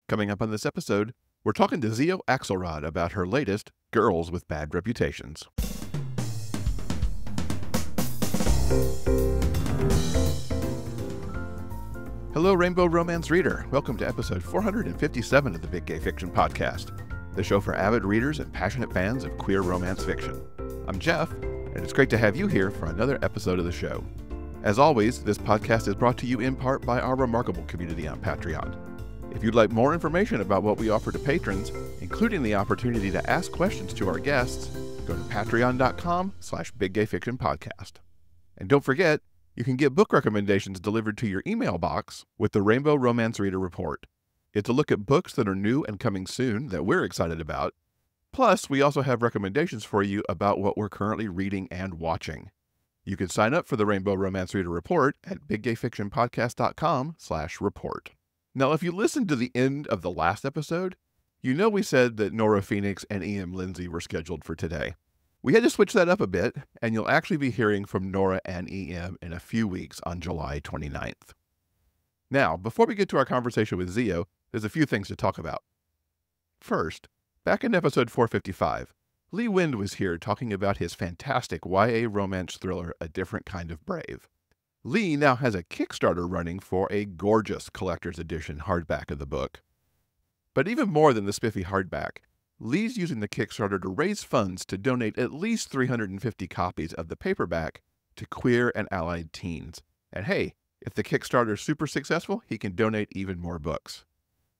Coming up on this episode, we're talking to Xio Axelrod about her latest, Girls with Bad Reputations. Hello, Rainbow Romance reader. Welcome to episode 457 of the Big Gay Fiction Podcast, the show for avid readers and passionate fans of queer romance fiction. I'm Jeff, and it's great to have you here for another episode of the show. As always, this podcast is brought to you in part by our remarkable community on Patreon. If you'd like more information about what we offer to patrons, including the opportunity to ask questions to our guests, go to patreon.com/biggayfictionpodcast. And don't forget, you can get book recommendations delivered to your email box with the Rainbow Romance Reader Report. It's a look at books that are new and coming soon that we're excited about. Plus, we also have recommendations for you about what we're currently reading and watching. You can sign up for the Rainbow Romance Reader Report at biggayfictionpodcast.com/report. Now, if you listened to the end of the last episode, you know we said that Nora Phoenix and E.M. Lindsay were scheduled for today. We had to switch that up a bit, and you'll actually be hearing from Nora and E.M. in a few weeks on July 29th. Now, before we get to our conversation with Xio, there's a few things to talk about. First, back in episode 455, Lee Wind was here talking about his fantastic YA romance thriller, A Different Kind of Brave. Lee now has a Kickstarter running for a gorgeous collector's edition hardback of the book. But even more than the spiffy hardback, Lee's using the Kickstarter to raise funds to donate at least 350 copies of the paperback to queer and allied teens. And hey, if the Kickstarter's super successful, he can donate even more books.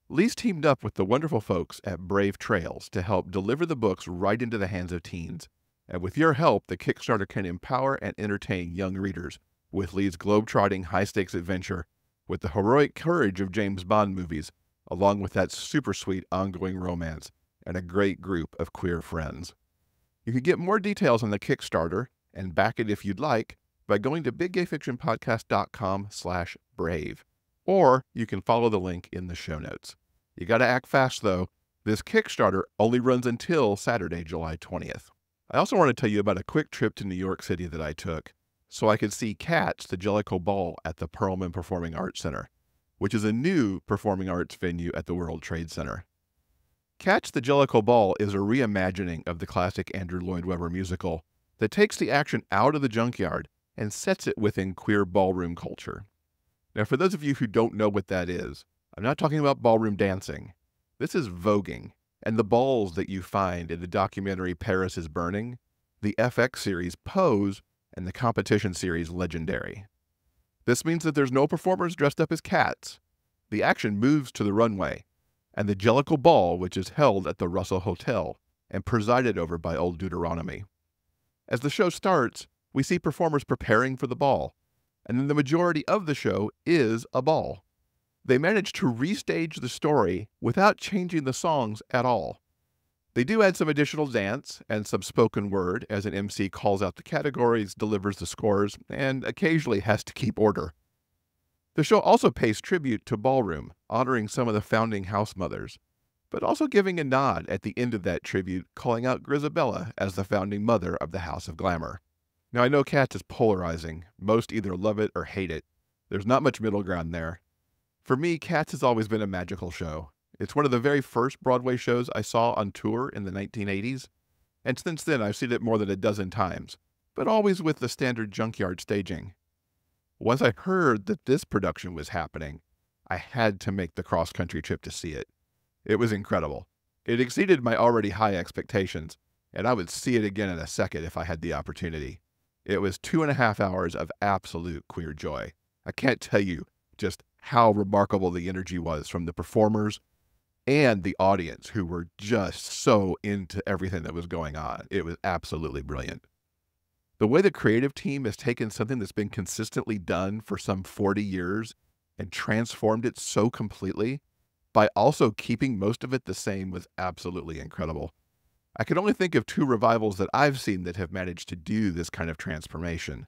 Lee's teamed up with the wonderful folks at Brave Trails to help deliver the books right into the hands of teens. And with your help, the Kickstarter can empower and entertain young readers with Lee's globe-trotting, high-stakes adventure with the heroic courage of James Bond movies, along with that super sweet ongoing romance and a great group of queer friends. You can get more details on the Kickstarter and back it if you'd like by going to biggayfictionpodcast.com/brave, or you can follow the link in the show notes. You gotta act fast though. This Kickstarter only runs until Saturday, July 20th. I also want to tell you about a quick trip to New York City that I took so I could see Catch the Jellicle Ball at the Perlman Performing Arts Center, which is a new performing arts venue at the World Trade Center. Catch the Jellicle Ball is a reimagining of the classic Andrew Lloyd Webber musical that takes the action out of the junkyard and sets it within queer ballroom culture. Now, for those of you who don't know what that is, I'm not talking about ballroom dancing. This is voguing, and the balls that you find in the documentary Paris is Burning, the FX series Pose, and the competition series Legendary. This means that there's no performers dressed up as cats. The action moves to the runway, and the Jellicle Ball, which is held at the Russell Hotel and presided over by Old Deuteronomy. As the show starts, we see performers preparing for the ball, and then the majority of the show is a ball. They manage to restage the story without changing the songs at all. They do add some additional dance and some spoken word as an MC calls out the categories, delivers the scores, and occasionally has to keep order. The show also pays tribute to ballroom, honoring some of the founding house mothers, but also giving a nod at the end of that tribute, calling out Grisabella as the founding mother of the House of Glamour. Now, I know Cats is polarizing. Most either love it or hate it. There's not much middle ground there. For me, Cats has always been a magical show. It's one of the very first Broadway shows I saw on tour in the 1980s, and since then I've seen it more than a dozen times, but always with the standard junkyard staging. Once I heard that this production was happening, I had to make the cross-country trip to see it. It was incredible. It exceeded my already high expectations, and I would see it again in a second if I had the opportunity. It was 2.5 hours of absolute queer joy. I can't tell you just how remarkable the energy was from the performers and the audience, who were just so into everything that was going on. It was absolutely brilliant. The way the creative team has taken something that's been consistently done for some 40 years and transformed it so completely by also keeping most of it the same was absolutely incredible. I can only think of 2 revivals that I've seen that have managed to do this kind of transformation.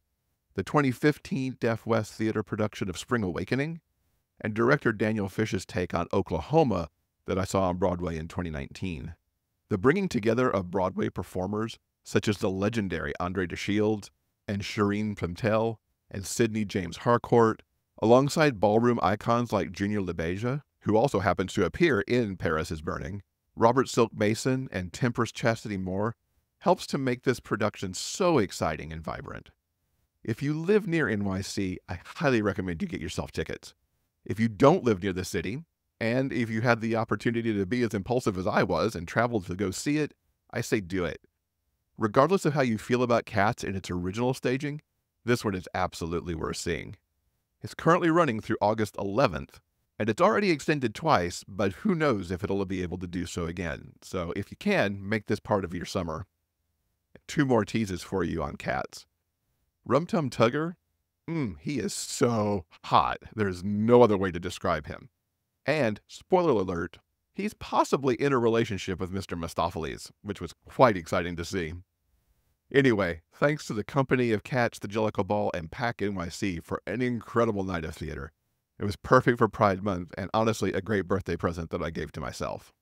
The 2015 Deaf West Theater production of Spring Awakening, and director Daniel Fish's take on Oklahoma that I saw on Broadway in 2019. The bringing together of Broadway performers such as the legendary Andre DeShields and Shireen Plimtel and Sidney James Harcourt, alongside ballroom icons like Junior LaBeija, who also happens to appear in Paris is Burning, Robert Silk Mason, and Tempest Chastity Moore, helps to make this production so exciting and vibrant. If you live near NYC, I highly recommend you get yourself tickets. If you don't live near the city, and if you had the opportunity to be as impulsive as I was and traveled to go see it, I say do it. Regardless of how you feel about Cats in its original staging, this one is absolutely worth seeing. It's currently running through August 11th, and it's already extended twice, but who knows if it'll be able to do so again. So if you can, make this part of your summer. 2 more teases for you on Cats. Rum Tum Tugger? He is so hot. There's no other way to describe him. And, spoiler alert, he's possibly in a relationship with Mr. Mistopheles, which was quite exciting to see. Anyway, thanks to the company of Cats, the Jellicle Ball, and PAC NYC for an incredible night of theater. It was perfect for Pride Month, and honestly a great birthday present that I gave to myself.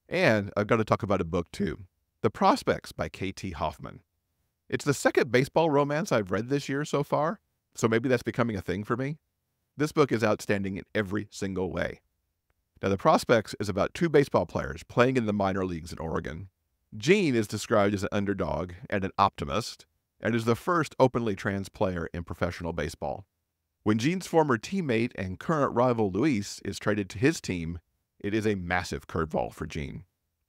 And I've got to talk about a book too. The Prospects by KT Hoffman. It's the second baseball romance I've read this year so far, so maybe that's becoming a thing for me. This book is outstanding in every single way. Now, The Prospects is about 2 baseball players playing in the minor leagues in Oregon. Gene is described as an underdog and an optimist, and is the first openly trans player in professional baseball. When Gene's former teammate and current rival Luis is traded to his team, it is a massive curveball for Gene.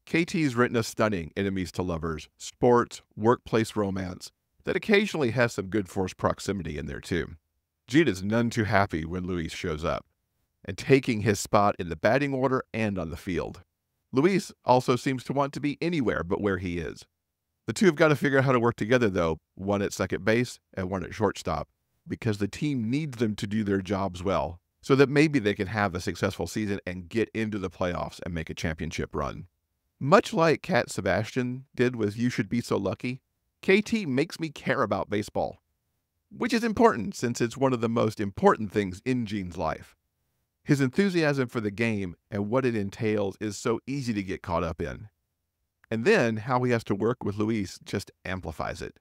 KT's written a stunning enemies to lovers, sports, workplace romance that occasionally has some good forced proximity in there too. Gene is none too happy when Luis shows up, and taking his spot in the batting order and on the field. Luis also seems to want to be anywhere but where he is. The two have got to figure out how to work together though, one at second base and one at shortstop, because the team needs them to do their jobs well, so that maybe they can have a successful season and get into the playoffs and make a championship run. Much like Cat Sebastian did with You Should Be So Lucky, KT makes me care about baseball, which is important since it's one of the most important things in Gene's life. His enthusiasm for the game and what it entails is so easy to get caught up in. And then how he has to work with Luis just amplifies it.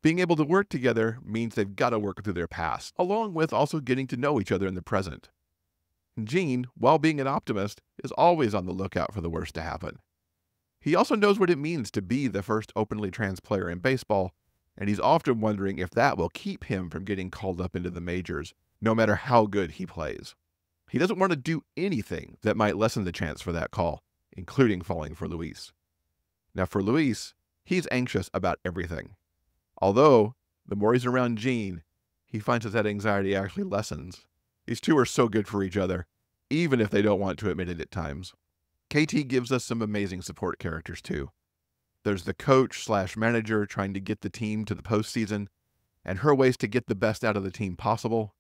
Being able to work together means they've got to work through their past, along with also getting to know each other in the present. Gene, while being an optimist, is always on the lookout for the worst to happen. He also knows what it means to be the first openly trans player in baseball, and he's often wondering if that will keep him from getting called up into the majors, no matter how good he plays. He doesn't want to do anything that might lessen the chance for that call, including falling for Luis. Now for Luis, he's anxious about everything. Although, the more he's around Gene, he finds that anxiety actually lessens. These two are so good for each other, even if they don't want to admit it at times. KT gives us some amazing support characters too. There's the coach/manager trying to get the team to the postseason, and her ways to get the best out of the team possible.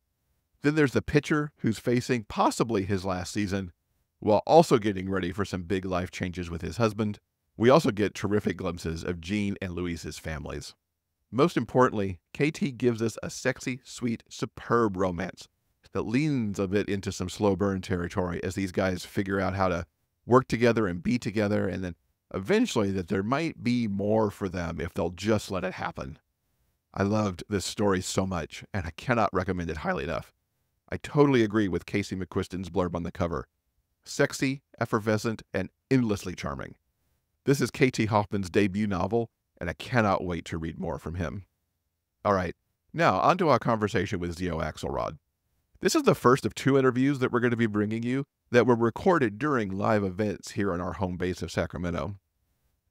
Then there's the pitcher who's facing possibly his last season, while also getting ready for some big life changes with his husband. We also get terrific glimpses of Gene and Luis's families. Most importantly, KT gives us a sexy, sweet, superb romance that leans a bit into some slow burn territory as these guys figure out how to work together and be together, and then eventually that there might be more for them if they'll just let it happen. I loved this story so much, and I cannot recommend it highly enough. I totally agree with Casey McQuiston's blurb on the cover. Sexy, effervescent, and endlessly charming. This is KT Hoffman's debut novel, and I cannot wait to read more from him. All right, now on to our conversation with Xio Axelrod. This is the first of 2 interviews that we're going to be bringing you that were recorded during live events here on our home base of Sacramento.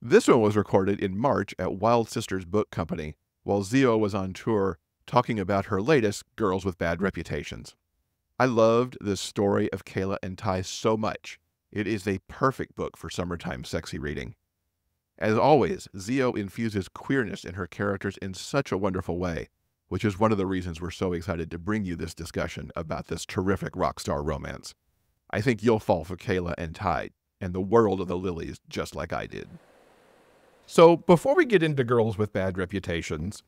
This one was recorded in March at Wild Sisters Book Company, while Xio was on tour talking about her latest, Girls with Bad Reputations. I loved this story of Kayla and Ty so much. It is a perfect book for summertime sexy reading. As always, Xio infuses queerness in her characters in such a wonderful way, which is one of the reasons we're so excited to bring you this discussion about this terrific Rockstar romance. I think you'll fall for Kayla and Ty and the world of the Lillys just like I did. So before we get into Girls with Bad Reputations,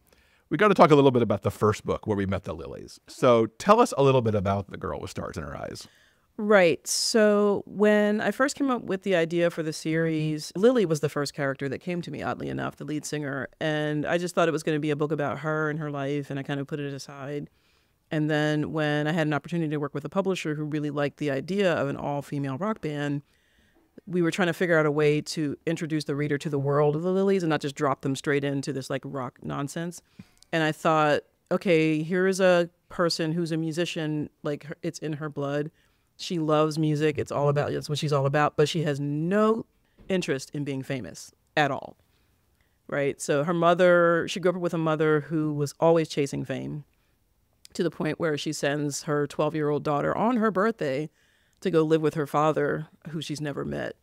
we got to talk a little bit about the first book where we met the Lillys. So tell us a little bit about The Girl with Stars in Her Eyes. Right. So when I first came up with the idea for the series, Lily was the first character that came to me, oddly enough, the lead singer. And I just thought it was going to be a book about her and her life, and I kind of put it aside. And then when I had an opportunity to work with a publisher who really liked the idea of an all-female rock band, we were trying to figure out a way to introduce the reader to the world of the Lillys and not just drop them straight into this like rock nonsense. And I thought, okay, here's a person who's a musician, like it's in her blood. She loves music. It's what she's all about, but she has no interest in being famous at all. Right. So her mother, she grew up with a mother who was always chasing fame to the point where she sends her 12-year-old daughter on her birthday to go live with her father, who she's never met.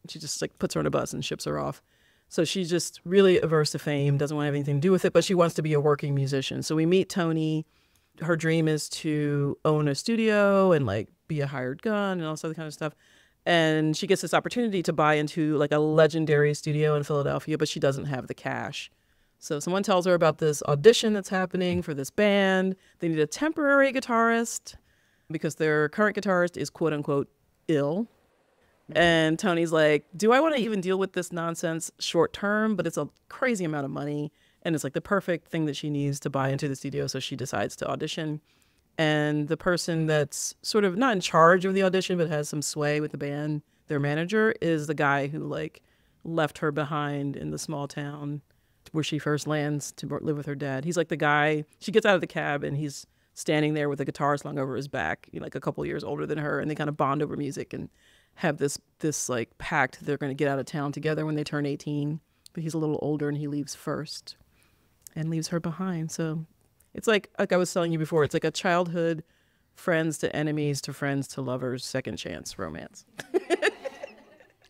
She just like puts her on a bus and ships her off. So she's just really averse to fame, doesn't want to have anything to do with it, but she wants to be a working musician. So we meet Tony. Her dream is to own a studio and like be a hired gun and all this other kind of stuff. And she gets this opportunity to buy into like a legendary studio in Philadelphia, but she doesn't have the cash. So someone tells her about this audition that's happening for this band. They need a temporary guitarist because their current guitarist is quote unquote ill. And Tony's like, do I want to even deal with this nonsense short term? But it's a crazy amount of money. And it's like the perfect thing that she needs to buy into the studio. So she decides to audition. And the person that's sort of not in charge of the audition, but has some sway with the band, their manager, is the guy who like left her behind in the small town where she first lands to live with her dad. He's like the guy, she gets out of the cab and he's standing there with a guitar slung over his back, like a couple years older than her. And they kind of bond over music and have this like pact they're going to get out of town together when they turn 18. But he's a little older and he leaves first and leaves her behind. So it's like I was telling you before, it's like a childhood friends to enemies to friends to lovers, second chance romance.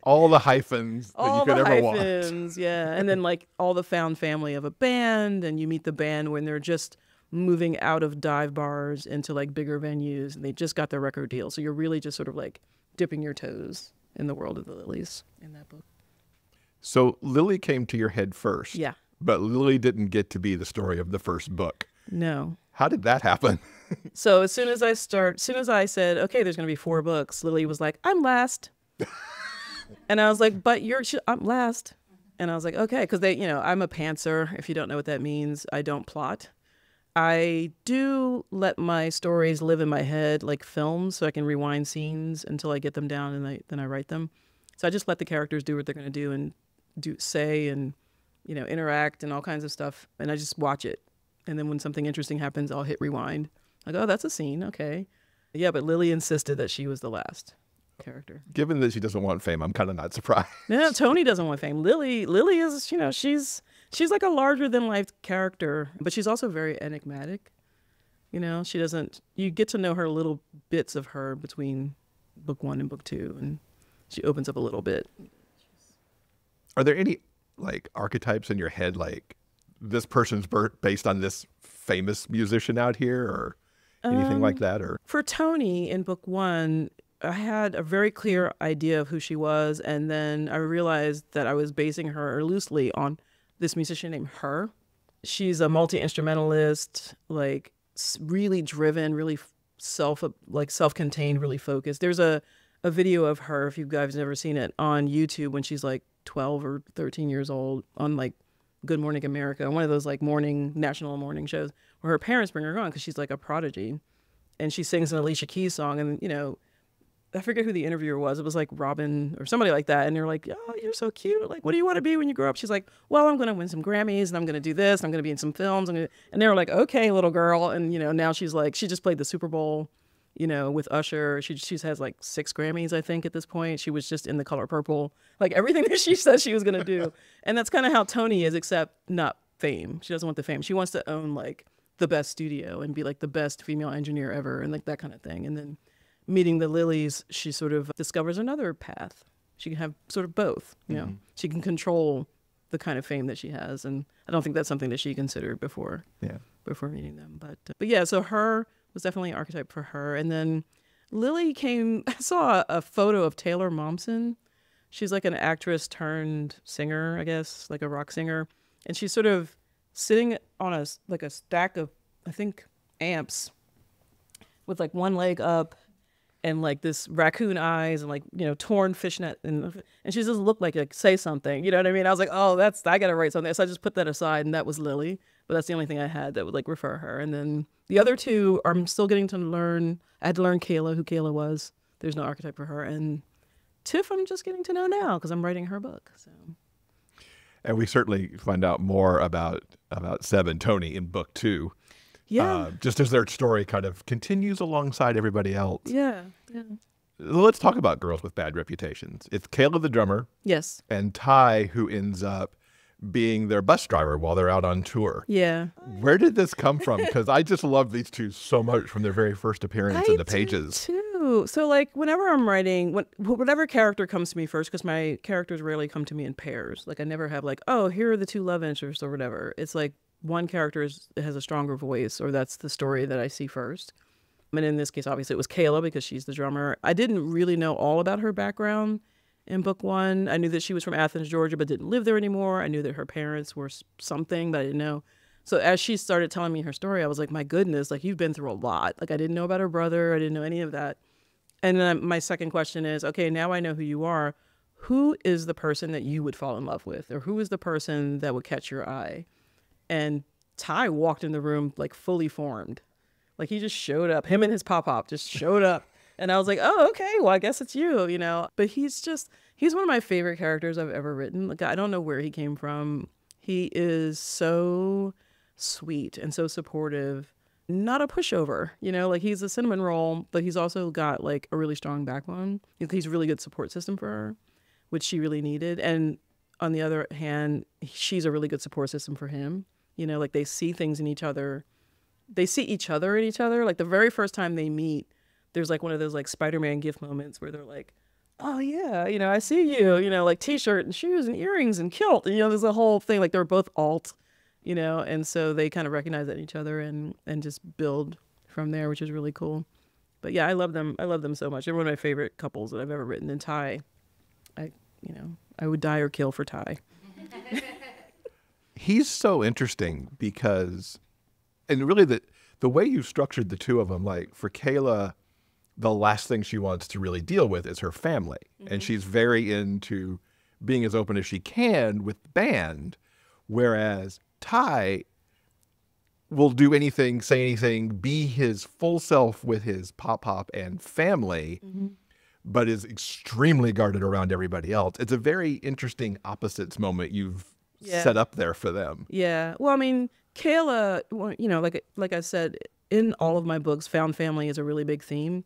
All the hyphens that you could ever want. Yeah. And then like all the found family of a band, and you meet the band when they're just moving out of dive bars into like bigger venues and they just got their record deal. So you're really just sort of like dipping your toes in the world of the Lillys in that book. So Lily came to your head first. Yeah. But Lily didn't get to be the story of the first book. No. How did that happen? So as soon as I said, okay, there's going to be 4 books, Lily was like, I'm last. And I was like, but I'm last. And I was like, okay, because I'm a pantser. If you don't know what that means, I don't plot. I do let my stories live in my head like films, so I can rewind scenes until I get them down and then I write them. So I just let the characters do what they're going to do and say and interact and all kinds of stuff, and I just watch it. And then when something interesting happens, I'll hit rewind. Like, oh, that's a scene, okay. Yeah, but Lily insisted that she was the last character. Given that she doesn't want fame, I'm kind of not surprised. No, Tony doesn't want fame. Lily is, she's like a larger than life character, but she's also very enigmatic. You get to know her little bits of her between book 1 and book 2, and she opens up a little bit. Are there any like archetypes in your head, like this person's based on this famous musician out here, or anything like that? Or for Tony in book 1, I had a very clear idea of who she was, and then I realized that I was basing her loosely on this musician named Her. She's a multi-instrumentalist, like really driven, really self-contained, really focused. There's a video of her, if you guys have never seen it, on YouTube when she's like 12 or 13 years old on like Good Morning America, one of those like national morning shows, where her parents bring her on because she's like a prodigy, and she sings an Alicia Keys song, and I forget who the interviewer was. It was like Robin or somebody like that, and they're like, "Oh, you're so cute. Like, what do you want to be when you grow up?" She's like, "Well, I'm going to win some Grammys, and I'm going to do this. And I'm going to be in some films." And they were like, "Okay, little girl." And now she's like, she just played the Super Bowl, with Usher. She has like 6 Grammys, I think, at this point. She was just in The Color Purple, like everything that she said she was going to do. And that's kind of how Tony is, except not fame. She doesn't want the fame. She wants to own like the best studio and be like the best female engineer ever and like that kind of thing. And then meeting the Lillys, she sort of discovers another path. She can have sort of both, Mm-hmm. She can control the kind of fame that she has. And I don't think that's something that she considered before meeting them. But yeah, so Her was definitely an archetype for her. And then Lily I saw a photo of Taylor Momsen. She's like an actress turned singer, I guess, like a rock singer. And she's sort of sitting on a stack of, I think, amps with like one leg up and like this raccoon eyes and like, torn fishnet. And she just looked like say something, you know what I mean? I was like, oh, I got to write something. So I just put that aside, and that was Lily. but that's the only thing I had that would like refer her. And then the other two, I'm still getting to learn. I had to learn Kayla, who Kayla was. There's no archetype for her. And Tiff, I'm just getting to know now because I'm writing her book. So. And we certainly find out more about Seb and Tony in book 2. Yeah. Just as their story kind of continues alongside everybody else. Yeah. Yeah. Let's talk about girls with bad reputations. It's Kayla the drummer. Yes. And Ty, who ends up being their bus driver while they're out on tour. Yeah. Where did this come from? Because I just love these two so much from their very first appearance in the pages. Too. So like whenever I'm writing, whatever character comes to me first, because my characters rarely come to me in pairs. Like I never have like, oh, here are the two love interests or whatever. It's like one character has a stronger voice, or that's the story that I see first. And in this case, obviously, it was Kayla because she's the drummer. I didn't really know all about her background in book 1. I knew that she was from Athens, Georgia, but didn't live there anymore. I knew that her parents were something, but I didn't know. So as she started telling me her story, I was like, my goodness, like you've been through a lot. Like I didn't know about her brother. I didn't know any of that. And then my second question is, okay, now I know who you are. Who is the person that you would fall in love with? Or who is the person that would catch your eye? And Ty walked in the room like fully formed. Like he just showed up. Him and his pop-pop just showed up. And I was like, oh, okay, well, I guess it's you, you know. But he's one of my favorite characters I've ever written. Like I don't know where he came from. He is so sweet and so supportive. Not a pushover, you know, like he's a cinnamon roll, but he's also got like a really strong backbone. He's a really good support system for her, which she really needed. And on the other hand, she's a really good support system for him. You know, like they see things in each other. They see each other in each other. Like the very first time they meet, there's like one of those like Spider-Man gift moments where they're like, oh yeah, you know, I see you, you know, like t-shirt and shoes and earrings and kilt. And, you know, there's a whole thing, like they're both alt, you know, and so they kind of recognize that in each other and just build from there, which is really cool. But yeah, I love them. I love them so much. They're one of my favorite couples that I've ever written. And Ty, I would die or kill for Ty. He's so interesting because, and really the way you structured the two of them, like for Kayla, the last thing she wants to really deal with is her family. Mm-hmm. And she's very into being as open as she can with the band. Whereas Ty will do anything, say anything, be his full self with his pop-pop and family, mm-hmm. but is extremely guarded around everybody else. It's a very interesting opposites moment you've set up there for them. Yeah. Well, I mean, Kayla, you know, like I said, in all of my books, found family is a really big theme.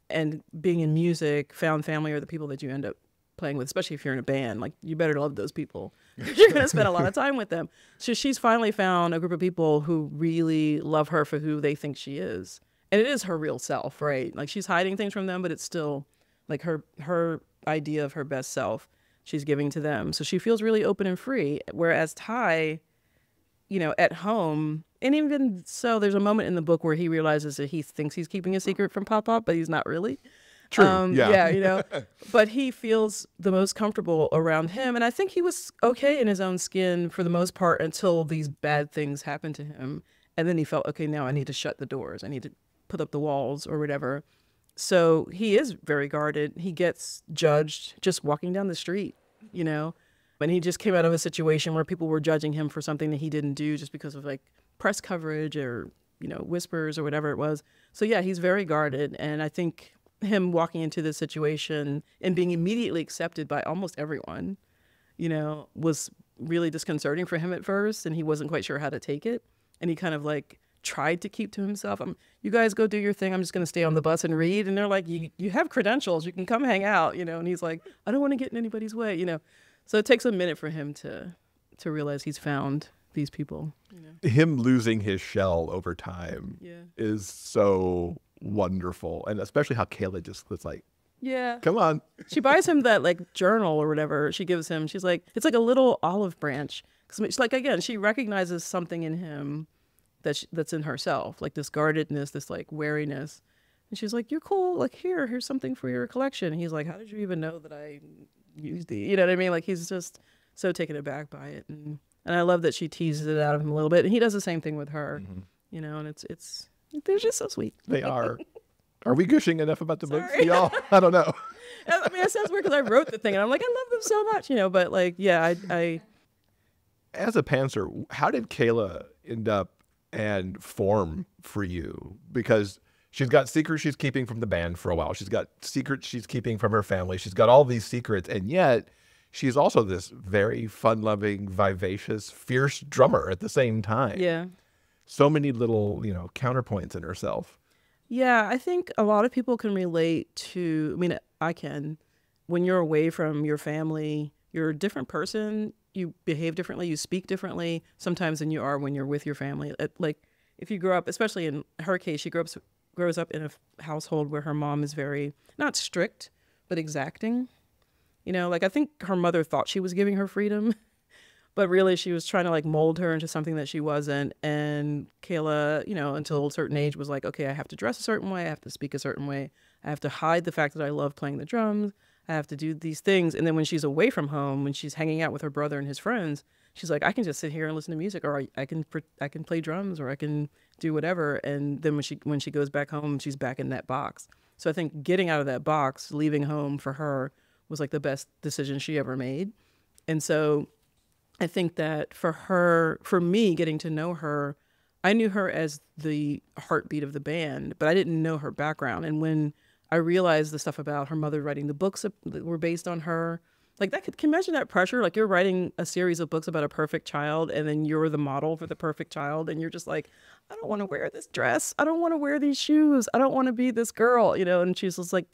And being in music, found family are the people that you end up playing with, especially if you're in a band. Like, you better love those people. You're going to spend a lot of time with them. So she's finally found a group of people who really love her for who they think she is. And it is her real self, right? Like, she's hiding things from them, but it's still like her idea of her best self she's giving to them. So she feels really open and free. Whereas Ty, you know, at home, and even so, there's a moment in the book where he realizes that he thinks he's keeping a secret from Pop-Pop, but he's not really. True. Yeah, you know, but he feels the most comfortable around him. And I think he was okay in his own skin for the most part until these bad things happened to him. And then he felt, okay, now I need to shut the doors. I need to put up the walls or whatever. So he is very guarded. He gets judged just walking down the street, you know. And he just came out of a situation where people were judging him for something that he didn't do just because of like press coverage or, you know, whispers or whatever it was. So yeah, he's very guarded. And I think him walking into this situation and being immediately accepted by almost everyone, you know, was really disconcerting for him at first. And he wasn't quite sure how to take it. And he kind of like tried to keep to himself. You guys go do your thing. I'm just going to stay on the bus and read. And they're like, you have credentials. You can come hang out, you know. And he's like, I don't want to get in anybody's way, you know. So it takes a minute for him to realize he's found these people. You know? Him losing his shell over time is so wonderful. And especially how Kayla just was like, come on. She buys him that like journal or whatever she gives him. She's like, it's like a little olive branch. Because it's like, again, she recognizes something in him that's in herself, like this guardedness, this like wariness. And she's like, you're cool. Like, here's something for your collection. And he's like, how did you even know that I used these? You know what I mean? Like, he's just so taken aback by it. And I love that she teases it out of him a little bit. And he does the same thing with her, you know, and they're just so sweet. They are. Are we gushing enough about the books, y'all? I don't know. I mean, it sounds weird because I wrote the thing and I'm like, I love them so much, you know, but like, yeah, I As a pantser, how did Kayla end up and form for you? Because she's got secrets she's keeping from the band for a while. She's got secrets she's keeping from her family. She's got all these secrets, and yet she's also this very fun-loving, vivacious, fierce drummer at the same time. Yeah. So many little, counterpoints in herself. Yeah, I think a lot of people can relate to, I mean, I can. When you're away from your family, you're a different person. You behave differently. You speak differently sometimes than you are when you're with your family. Like, if you grow up, especially in her case, she grows up in a household where her mom is very, not strict, but exacting. Like, I think her mother thought she was giving her freedom, but really she was trying to like mold her into something that she wasn't. And Kayla, until a certain age was like, okay, I have to dress a certain way. I have to speak a certain way. I have to hide the fact that I love playing the drums. I have to do these things. And then when she's away from home, when she's hanging out with her brother and his friends, she's like, I can just sit here and listen to music, or I can play drums, or I can do whatever. And then when she goes back home, she's back in that box. So I think getting out of that box, leaving home for her was like the best decision she ever made. And so I think that for me, getting to know her, I knew her as the heartbeat of the band, but I didn't know her background. And when I realized the stuff about her mother writing the books that were based on her, like can you imagine that pressure? Like, you're writing a series of books about a perfect child, and then you're the model for the perfect child, and you're just like, I don't want to wear this dress. I don't want to wear these shoes. I don't want to be this girl, and she's just like,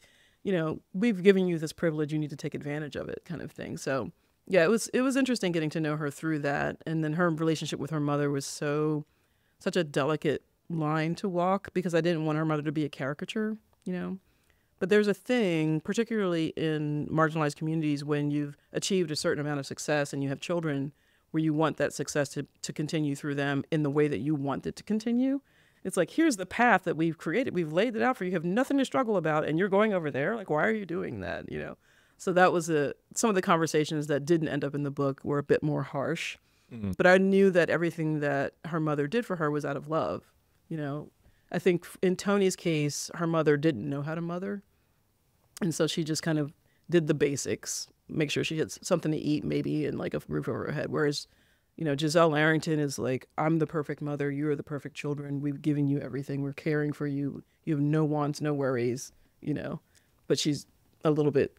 we've given you this privilege. You need to take advantage of it, kind of thing. So yeah, it was interesting getting to know her through that. And then her relationship with her mother was such a delicate line to walk, because I didn't want her mother to be a caricature, But there's a thing, particularly in marginalized communities, when you've achieved a certain amount of success and you have children, where you want that success to continue through them in the way that you want it to continue. It's like, here's the path that we've created. We've laid it out for you. You have nothing to struggle about, and you're going over there. Like, why are you doing that? So that was some of the conversations that didn't end up in the book were a bit more harsh. Mm-hmm. But I knew that everything that her mother did for her was out of love. I think in Tony's case, her mother didn't know how to mother. And so she just kind of did the basics, make sure she had something to eat, maybe, and like a roof over her head. Whereas, Giselle Arrington is like, I'm the perfect mother. You're the perfect children. We've given you everything. We're caring for you. You have no wants, no worries, But she's a little bit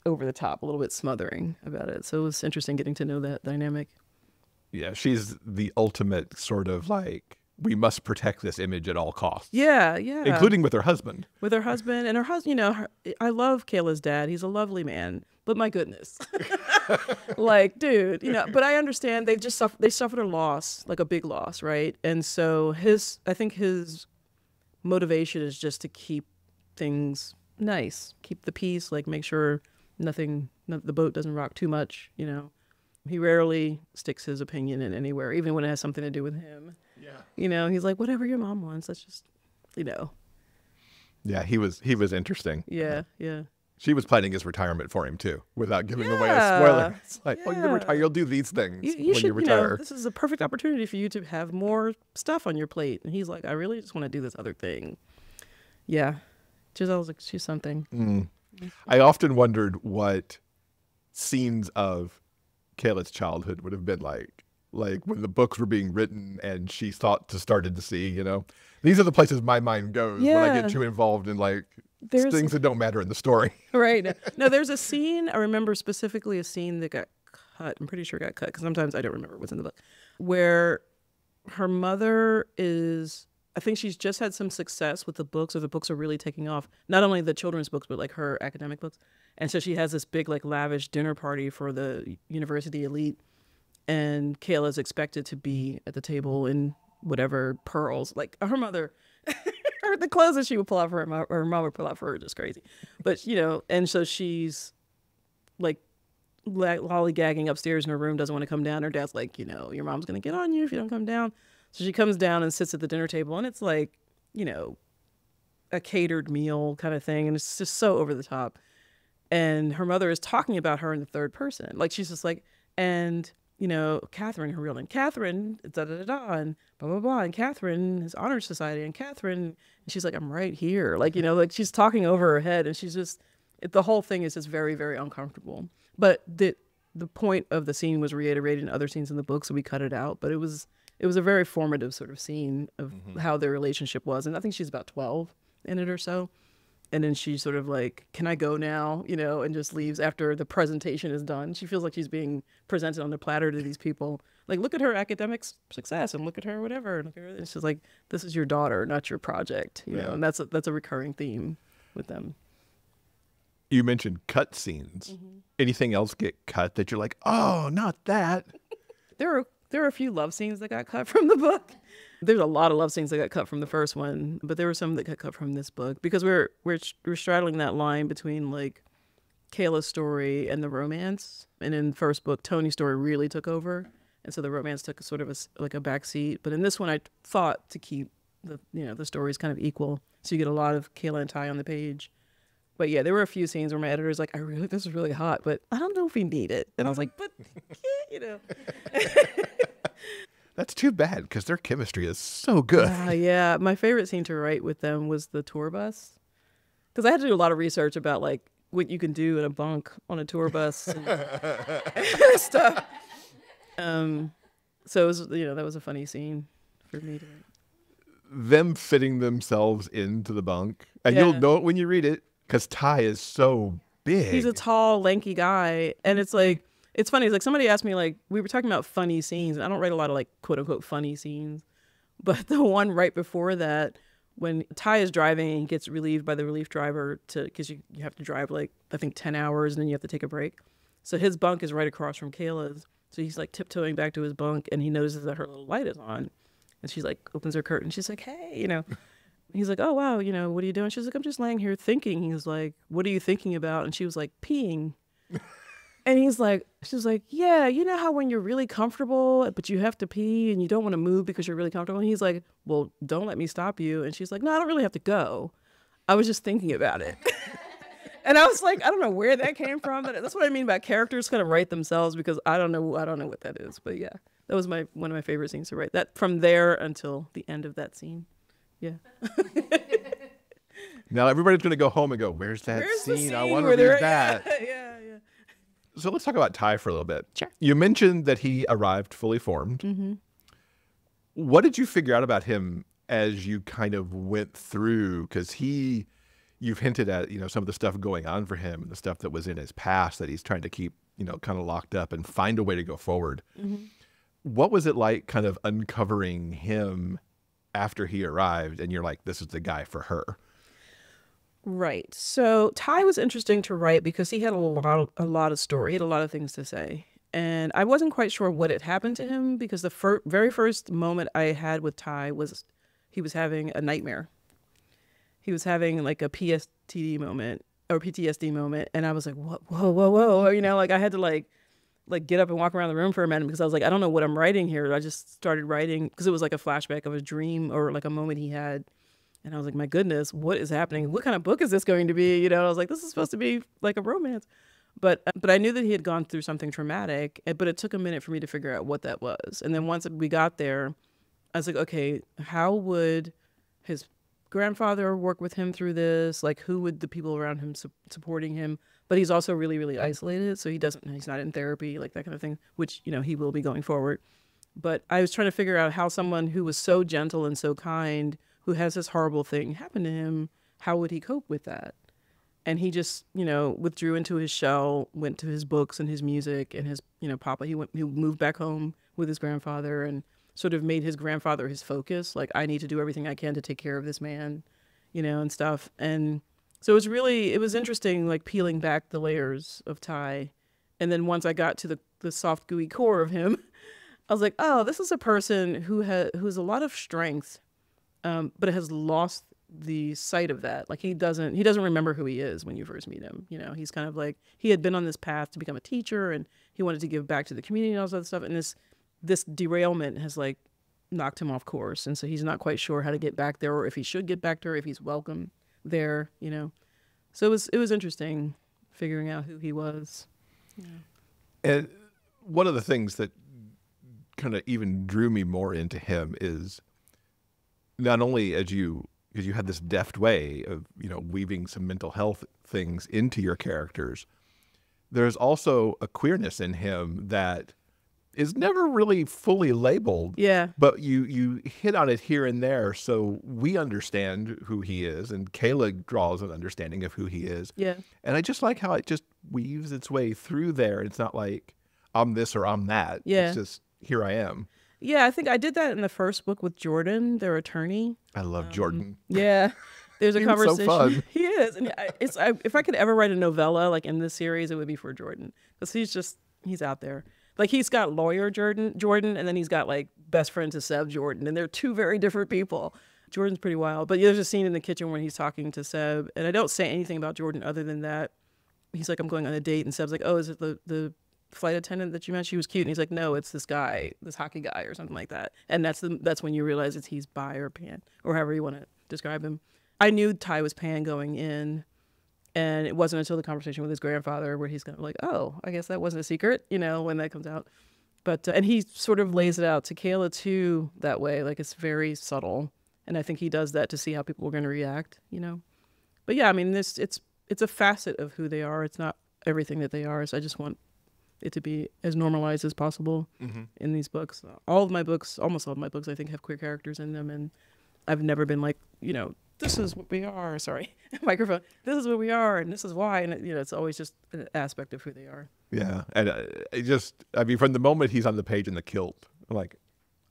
over the top, a little bit smothering about it. So it was interesting getting to know that dynamic. Yeah, she's the ultimate sort of like, we must protect this image at all costs. Yeah, yeah. Including with her husband. With her husband. And her husband, I love Kayla's dad. He's a lovely man. But my goodness. Like, dude, but I understand they suffered a loss, like a big loss, right? And so I think his motivation is just to keep things nice, keep the peace, like make sure the boat doesn't rock too much, He rarely sticks his opinion in anywhere, even when it has something to do with him. Yeah. He's like, whatever your mom wants, that's just, Yeah, he was interesting. Yeah, yeah. She was planning his retirement for him too, without giving away a spoiler. It's like, well, you retire, you'll do these things when you retire. This is a perfect opportunity for you to have more stuff on your plate. And he's like, I really just want to do this other thing. Yeah. Giselle's like, she's something. Mm. I often wondered what scenes of Kayla's childhood would have been like when the books were being written and she started to see, These are the places my mind goes when I get too involved in things that don't matter in the story. Right. No, there's a scene, I remember specifically a scene that got cut. I'm pretty sure it got cut because sometimes I don't remember what's in the book, where her mother I think she's just had some success with the books, or the books are really taking off. Not only the children's books, but like her academic books. And so she has this big, like, lavish dinner party for the university elite. And Kayla's expected to be at the table in whatever pearls. Like, her mother, the clothes that she would pull out for her mom would pull out for her, just crazy. But, and so she's like lollygagging upstairs in her room, doesn't want to come down. Her dad's like, your mom's going to get on you if you don't come down. So she comes down and sits at the dinner table, and it's like, a catered meal kind of thing. And it's just so over the top. And her mother is talking about her in the third person. Like, she's just like, and, Catherine, her real name, Catherine, da-da-da-da, and blah, blah, blah. And Catherine is Honor Society. And Catherine, and she's like, I'm right here. Like, like she's talking over her head. And she's just, the whole thing is just very, very uncomfortable. But the the point of the scene was reiterated in other scenes in the book, so we cut it out. But it was a very formative sort of scene of how their relationship was. And I think she's about 12 in it or so. And then she's sort of like, can I go now? You know, and just leaves after the presentation is done. She feels like she's being presented on the platter to these people. Like, look at her academic success and look at her whatever. And look at her. It's just like, this is your daughter, not your project. You know, and that's a recurring theme with them. You mentioned cut scenes. Anything else get cut that you're like, oh, not that? There are a few love scenes that got cut from the book. There's a lot of love scenes that got cut from the first one, but there were some that got cut from this book because we're straddling that line between like Kayla's story and the romance. And in the first book, Tony's story really took over, and so the romance took sort of a back seat. But in this one, I thought to keep the stories kind of equal, so you get a lot of Kayla and Ty on the page. But yeah, there were a few scenes where my editor's like, this is really hot, but I don't know if we need it. And I was like, but you know. That's too bad because their chemistry is so good. Yeah, my favorite scene to write with them was the tour bus, because I had to do a lot of research about like what you can do in a bunk on a tour bus and stuff. So it was, that was a funny scene for me to write. Them fitting themselves into the bunk, and you'll know it when you read it because Ty is so big. He's a tall, lanky guy, and it's like. It's funny. It's like somebody asked me, like, we were talking about funny scenes. And I don't write a lot of, like, quote unquote funny scenes. But the one right before that, when Ty is driving and he gets relieved by the relief driver because you have to drive, like, I think 10 hours and then you have to take a break. So his bunk is right across from Kayla's. So he's, like, tiptoeing back to his bunk and he notices that her little light is on. And she's, like, opens her curtain. She's like, hey, He's like, oh, wow, what are you doing? She's like, I'm just laying here thinking. He's like, what are you thinking about? And she was like, peeing. And she's like, yeah, you know how when you're really comfortable, but you have to pee and you don't want to move because you're really comfortable? And he's like, well, don't let me stop you. And she's like, no, I don't really have to go. I was just thinking about it. And I was like, I don't know where that came from, but that's what I mean by characters kind of write themselves, because I don't know what that is. But yeah, that was one of my favorite scenes to write. That from there until the end of that scene. Yeah. Now everybody's going to go home and go, where's that scene? I want to read that. Yeah. So let's talk about Ty for a little bit. Sure. You mentioned that he arrived fully formed. What did you figure out about him as you kind of went through? Because you've hinted at, some of the stuff going on for him and the stuff that was in his past that he's trying to keep, kind of locked up and find a way to go forward. What was it like kind of uncovering him after he arrived and you're like, this is the guy for her? Right. So Ty was interesting to write because he had a lot of story. He had a lot of things to say. And I wasn't quite sure what had happened to him because the very first moment I had with Ty was he was having a nightmare. He was having like a PTSD moment. And I was like, whoa. I had to like get up and walk around the room for a minute because I was like, I don't know what I'm writing here. I just started writing because it was like a flashback of a dream or like a moment he had. And I was like, my goodness, what is happening? What kind of book is this going to be? I was like, this is supposed to be like a romance. But I knew that he had gone through something traumatic, but it took a minute for me to figure out what that was. And then once we got there, I was like, okay, how would his grandfather work with him through this? Like, who would the people around him supporting him? But he's also really, really isolated. So he's not in therapy, like that kind of thing, which, he will be going forward. But I was trying to figure out how someone who was so gentle and so kind, who has this horrible thing happen to him, how would he cope with that? And he just, withdrew into his shell, went to his books and his music and his, papa. He moved back home with his grandfather and sort of made his grandfather his focus. Like, I need to do everything I can to take care of this man, and stuff. And so it was interesting, like peeling back the layers of Ty. And then once I got to the soft, gooey core of him, I was like, oh, this is a person who has a lot of strength, but has lost the sight of that. Like he doesn't remember who he is when you first meet him. He's kind of like, he had been on this path to become a teacher and he wanted to give back to the community and all that stuff. And this derailment has like knocked him off course. And so he's not quite sure how to get back there, or if he should get back there, if he's welcome there, So it was interesting figuring out who he was. Yeah. And one of the things that kind of even drew me more into him is not only because you had this deft way of, weaving some mental health things into your characters, there's also a queerness in him that is never really fully labeled. Yeah. But you hit on it here and there, so we understand who he is, and Kayla draws an understanding of who he is. Yeah. And I just like how it just weaves its way through there. It's not like I'm this or I'm that. Yeah. It's just here I am. Yeah, I think I did that in the first book with Jordan, their attorney. I love Jordan. Yeah. There's a He was so conversation. fun. He is. And if I could ever write a novella like in this series, it would be for Jordan. Because he's out there. Like he's got lawyer Jordan, and then he's got like best friend to Seb Jordan. And they're two very different people. Jordan's pretty wild. But there's a scene in the kitchen when he's talking to Seb. And I don't say anything about Jordan other than that. He's like, I'm going on a date. And Seb's like, oh, is it the flight attendant that you met? She was cute. And he's like, no, it's this guy, this hockey guy or something like that. And that's when you realize he's bi or pan or however you want to describe him. I knew Ty was pan going in, and it wasn't until the conversation with his grandfather where he's kind of like, oh, I guess that wasn't a secret, when that comes out. But and he sort of lays it out to Kayla too that way, like it's very subtle, and I think he does that to see how people are going to react, But yeah, I mean, it's a facet of who they are. It's not everything that they are. So I just want it to be as normalized as possible in these books. Almost all of my books, I think, have queer characters in them, and I've never been like, this is what we are. Sorry, microphone. This is what we are, and this is why. And it's always just an aspect of who they are. Yeah, and from the moment he's on the page in the kilt, I'm like,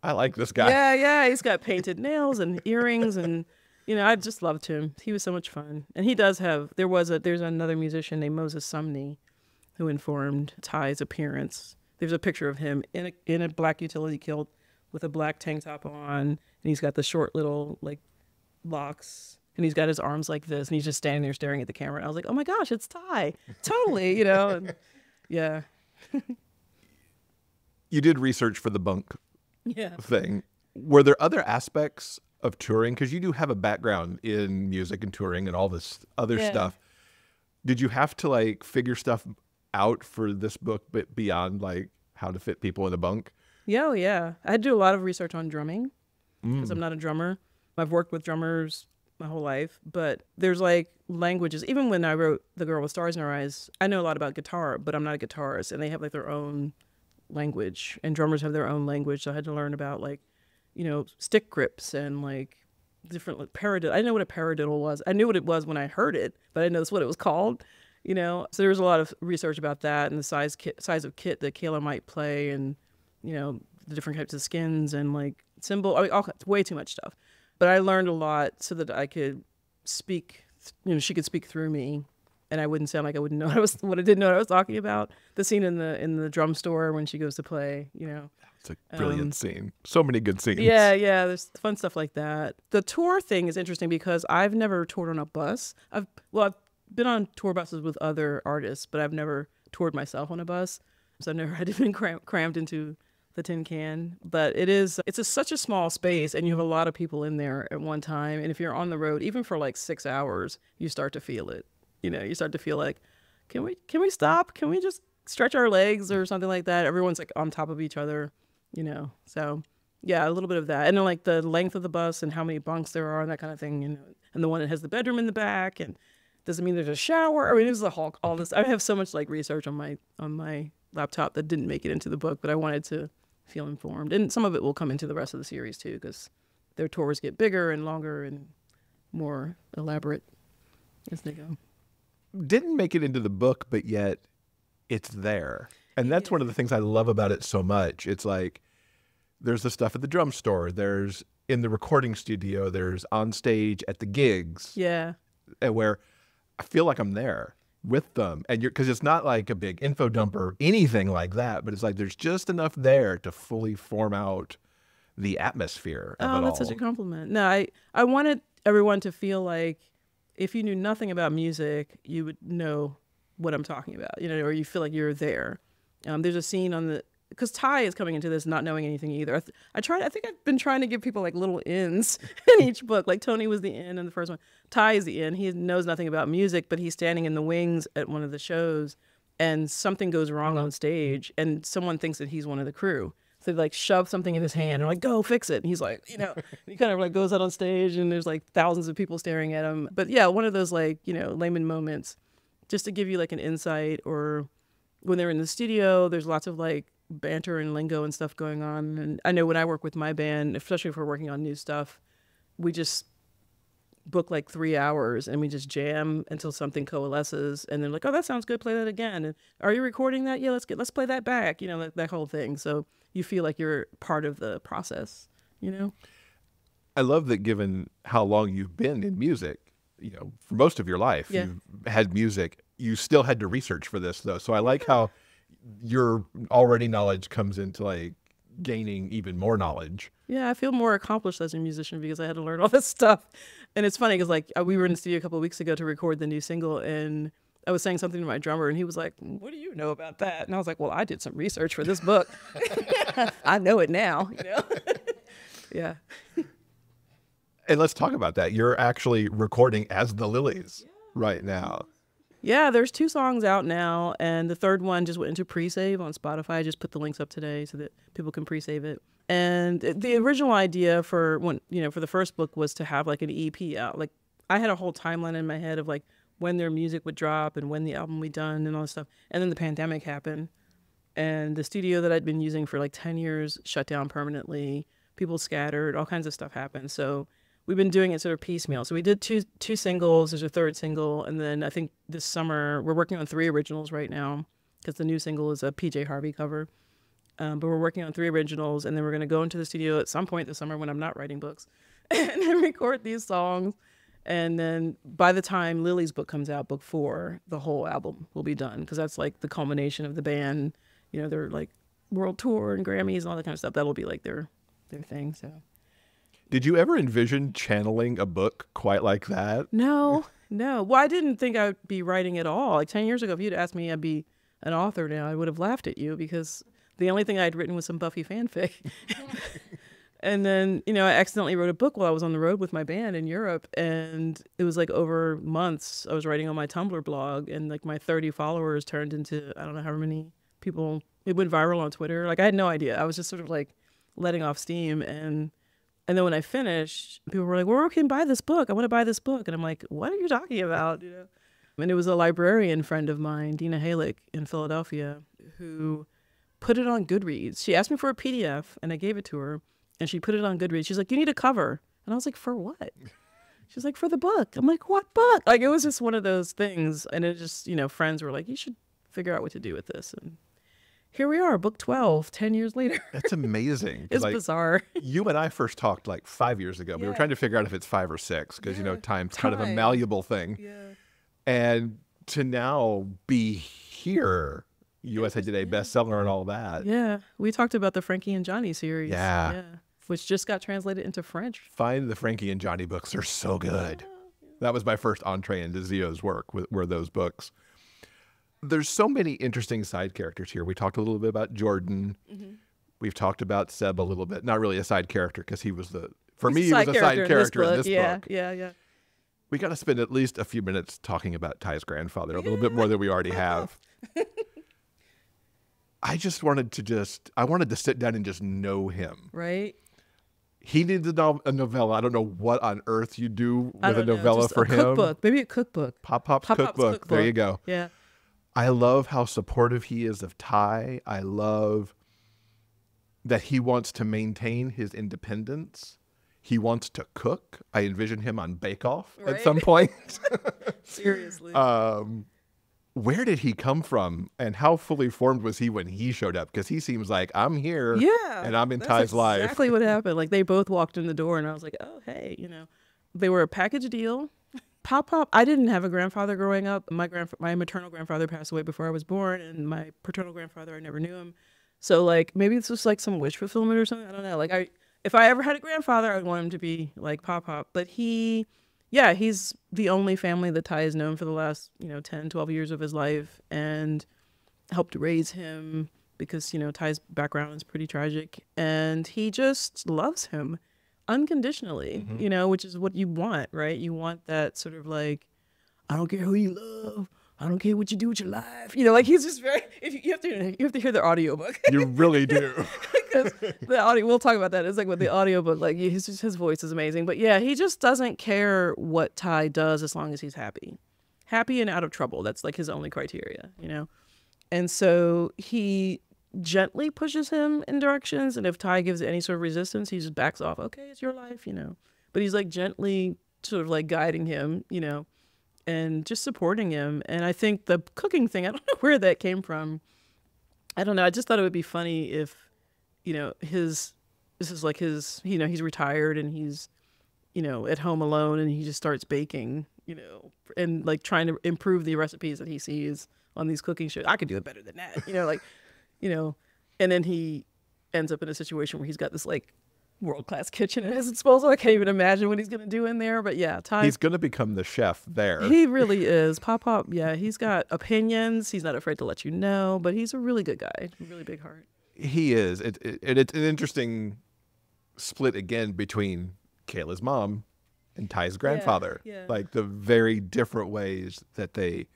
I like this guy. Yeah, he's got painted nails and earrings, and I just loved him. He was so much fun, and he does have. There's another musician named Moses Sumney, who informed Ty's appearance. There's a picture of him in a black utility kilt with a black tank top on, and he's got the short little like locks, and he's got his arms like this, and he's just standing there staring at the camera. And I was like, oh my gosh, it's Ty. Totally, and, yeah. You did research for the bunk Yeah. thing. Were there other aspects of touring? Because you do have a background in music and touring and all this other stuff. Did you have to like figure stuff out for this book, but beyond like how to fit people in a bunk? Yeah. I had to do a lot of research on drumming because I'm not a drummer. I've worked with drummers my whole life, but there's like languages. Even when I wrote The Girl with Stars in Her Eyes, I know a lot about guitar, but I'm not a guitarist, and they have like their own language, and drummers have their own language. So I had to learn about like, stick grips and like different like, paradiddle. I didn't know what a paradiddle was. I knew what it was when I heard it, but I didn't know that's what it was called. So there was a lot of research about that and the size of kit that Kayla might play, and the different types of skins and like cymbal. I mean, way too much stuff. But I learned a lot so that I could speak, she could speak through me, and I wouldn't sound like I wouldn't know what I didn't know what I was talking about. The scene in the drum store when she goes to play, It's a brilliant scene. So many good scenes. Yeah, there's fun stuff like that. The tour thing is interesting because I've never toured on a bus. I've been on tour buses with other artists, but I've never toured myself on a bus. So I've never had to been crammed into the tin can. But it's such a small space, and you have a lot of people in there at one time. And if you're on the road, even for like 6 hours, you start to feel it. You start to feel like, can we stop? Can we just stretch our legs or something like that? Everyone's like on top of each other, So yeah, a little bit of that. And then like the length of the bus and how many bunks there are and that kind of thing, and the one that has the bedroom in the back, and does it mean there's a shower? I mean, there's all this. I have so much like research on my laptop that didn't make it into the book, but I wanted to feel informed. And some of it will come into the rest of the series too, because their tours get bigger and longer and more elaborate as they go. Didn't make it into the book, but yet it's there. And that's one of the things I love about it so much. It's like there's the stuff at the drum store, there's in the recording studio, there's on stage at the gigs. Yeah. And where I feel like I'm there with them. And because it's not like a big info dump or anything like that, but it's like there's just enough there to fully form out the atmosphere of it all. That's such a compliment. No, I wanted everyone to feel like if you knew nothing about music, you would know what I'm talking about, or you feel like you're there. There's a scene because Ty is coming into this not knowing anything either. I think I've been trying to give people like little ins in each book. Like Tony was the in in the first one. Ty is the in. He knows nothing about music, but he's standing in the wings at one of the shows, and something goes wrong on stage, and someone thinks that he's one of the crew. So they like shove something in his hand and like, go fix it. And he's like, he kind of like goes out on stage, and there's like thousands of people staring at him. But yeah, one of those like, layman moments just to give you like an insight or when they're in the studio, there's lots of like banter and lingo and stuff going on. And I know when I work with my band, especially if we're working on new stuff, we just book like 3 hours and we just jam until something coalesces. And they're like, oh, that sounds good. Play that again. And are you recording that? Yeah, let's play that back. You know, that whole thing. So you feel like you're part of the process, you know? I love that given how long you've been in music, you know, for most of your life, you've had music, you still had to research for this though. So I like how your already knowledge comes into like gaining even more knowledge. Yeah, I feel more accomplished as a musician because I had to learn all this stuff. And it's funny because like we were in the studio a couple of weeks ago to record the new single, and I was saying something to my drummer and he was like, what do you know about that? And I was like, well, I did some research for this book. I know it now, you know? Yeah. And let's talk about that. You're actually recording as the Lillys right now. Yeah, there's 2 songs out now, and the third one just went into pre-save on Spotify. I just put the links up today so that people can pre-save it. And the original idea for for the first book was to have like an EP out. Like I had a whole timeline in my head of like when their music would drop and when the album would be done and all this stuff. And then the pandemic happened, and the studio that I'd been using for like 10 years shut down permanently. People scattered, all kinds of stuff happened. So we've been doing it sort of piecemeal. So we did two singles. There's a third single. And then I think this summer, we're working on 3 originals right now because the new single is a PJ Harvey cover. But we're working on 3 originals. And then we're going to go into the studio at some point this summer when I'm not writing books and then record these songs. And then by the time Lily's book comes out, book 4, the whole album will be done because that's like the culmination of the band. You know, their like world tour and Grammys and all that kind of stuff. That'll be like their thing. So. Did you ever envision channeling a book quite like that? No. Well, I didn't think I would be writing at all. Like 10 years ago, if you'd asked me I'd be an author now, I would have laughed at you because the only thing I'd written was some Buffy fanfic. And then, you know, I accidentally wrote a book while I was on the road with my band in Europe. And it was like over months I was writing on my Tumblr blog, and like my 30 followers turned into, I don't know how many people. It went viral on Twitter. Like I had no idea. I was just sort of like letting off steam. And then when I finished, people were like, where can I buy this book? I want to buy this book. And I'm like, what are you talking about? You know? And it was a librarian friend of mine, Dina Halick in Philadelphia, who put it on Goodreads. She asked me for a PDF and I gave it to her, and she put it on Goodreads. She's like, you need a cover. And I was like, for what? She's like, for the book. I'm like, what book? Like, it was just one of those things. And it just, you know, friends were like, you should figure out what to do with this. And here we are, book 12, 10 years later. That's amazing. It's like, bizarre. You and I first talked like 5 years ago. We were trying to figure out if it's 5 or 6 because, you know, time's kind of a malleable thing. Yeah. And to now be here, USA Today bestseller and all that. Yeah. We talked about the Frankie and Johnny series. Yeah. Which just got translated into French. Find the Frankie and Johnny books. They're so good. That was my first entree into Xio's work, were those books. There's so many interesting side characters here. We talked a little bit about Jordan. We've talked about Seb a little bit. Not really a side character because he was for me, he was a side character in this book. Yeah. We got to spend at least a few minutes talking about Ty's grandfather, a little bit more than we already have. I wanted to sit down and just know him. Right. He needed a novella. I don't know what on earth you do with a novella for him. Cookbook, maybe a cookbook. Pop's cookbook. There you go. Yeah. I love how supportive he is of Ty. I love that he wants to maintain his independence. He wants to cook. I envision him on Bake Off at some point. Seriously. Where did he come from, and how fully formed was he when he showed up? Because he seems like, I'm here, and I'm in Ty's life. Exactly what happened. Like, they both walked in the door, and I was like, oh, hey, you know. They were a package deal. Pop, I didn't have a grandfather growing up. My maternal grandfather passed away before I was born, and my paternal grandfather, I never knew him. So, like, maybe it's just like some wish fulfillment or something. I don't know. Like, if I ever had a grandfather, I'd want him to be like Pop. But he's the only family that Ty has known for the last, 10, 12 years of his life, and helped raise him because, Ty's background is pretty tragic. And he just loves him unconditionally, which is what you want, right? You want that sort of like, I don't care who you love. I don't care what you do with your life. Like, he's just very, you have to hear the audiobook. You really do. Because the audio, we'll talk about that. It's like with the audiobook, like his voice is amazing. But yeah, he just doesn't care what Ty does as long as he's happy. Happy and out of trouble. That's like his only criteria, And so he gently pushes him in directions, and if Ty gives any sort of resistance, he just backs off. Okay, it's your life, you know. But he's like gently sort of like guiding him, you know, and just supporting him. And I think the cooking thing, I don't know where that came from. I don't know. I just thought it would be funny if, you know, this is like his, you know, he's retired and he's, you know, at home alone and he just starts baking, you know, and like trying to improve the recipes that he sees on these cooking shows. I could do it better than that, you know, like, you know, and then he ends up in a situation where he's got this like world-class kitchen at his disposal. I can't even imagine what he's going to do in there. But yeah, Ty, He's going to become the chef there. he really is. Pop, yeah, he's got opinions. He's not afraid to let you know, but he's a really good guy, really big heart. He is. It's an interesting split again between Kayla's mom and Ty's grandfather. Yeah. Like the very different ways that they